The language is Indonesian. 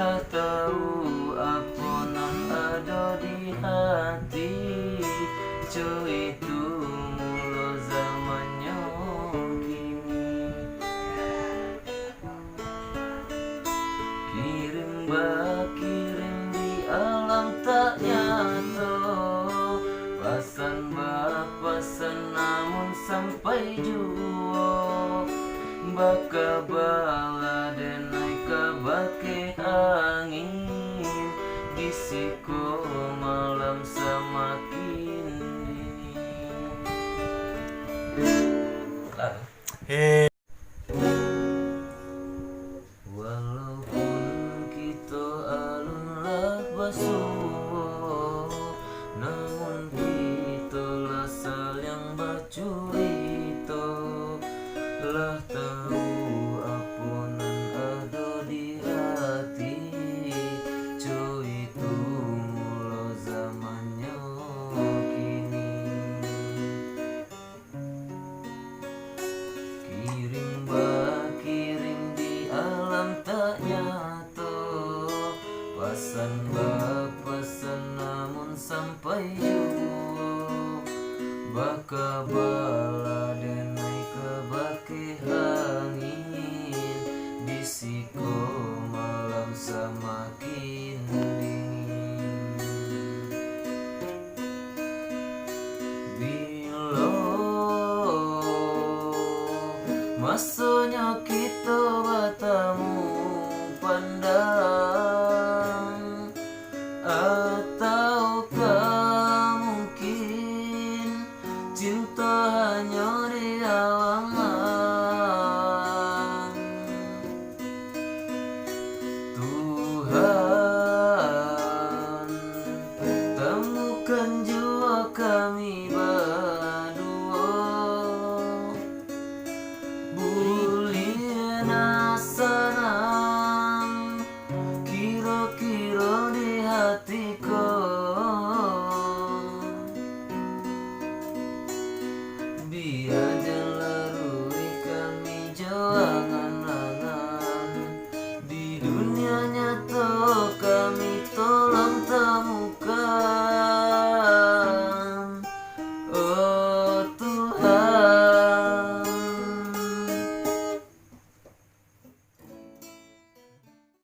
Lah tahu apa nang ada di hati, cuy itu mula zamannya kini. Kirim kirim di alam tak nyata, pasan pasan namun sampai jua. Baka bala denai kabake angin, disiko malam semakin dingin. Walaupun kita alunlah basuh, namun kita lah saling bercerita. Lah tahu apa nan ada di hati, cuy itu mula zamannya kini. Kirim di alam tak nyata, pasan